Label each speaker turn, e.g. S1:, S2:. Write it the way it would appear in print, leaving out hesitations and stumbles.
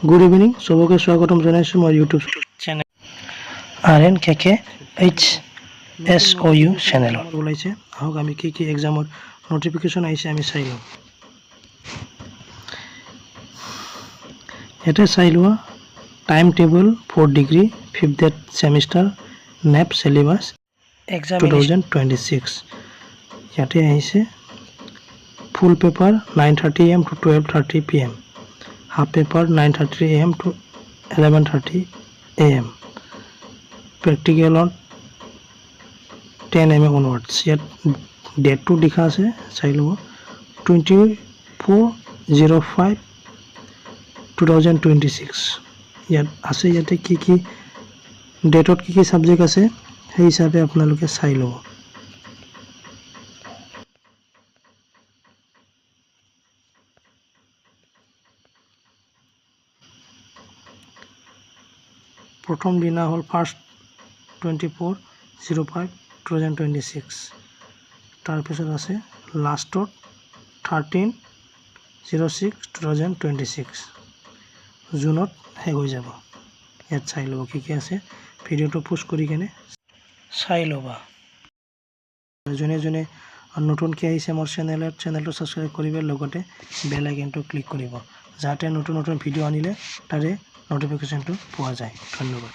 S1: good evening সবকে স্বাগতম জানাইছো মোৰ ইউটিউব চেনেল RNKKHSOU চেনেল ওলাইছে আহক আমি কি এক্সামৰ নোটিফিকেশন আহিছে আমি চাই লওঁ এটা চাই লোৱা time table 4 degree 5th সেমিস্টাৰ NAP syllabus exam 2026 ইয়াতে আহিছে ফুল paper 9:30 AM to 12:30 PM half paper 9:30 AM to 11:30 AM practical on 10 AM onwards yet date to likha ase sai lo 24/05/2026 yet ase yate ki date ot ki subject ase সেই হিসাবে আপোনালোকে চাই লব প্রথম দিনা হল first 24/05/2026 তার পিছত আছে লাস্টত 13/06/2026 জুনত শেষ হৈ যাব ইয়াত চাই লব কি আছে ভিডিওটো পোস্ট কৰি কেনে চাই লবা জনে জনে নতুনকৈ আহিছে মোৰ চেনেলটো সাবস্ক্ৰাইব কৰিব লগতে বেল আইকনটো ক্লিক কৰিব যাতে নতুন ভিডিও আনিলে তাৰে নোটিফিকেশনটো পোৱা যায় ধন্যবাদ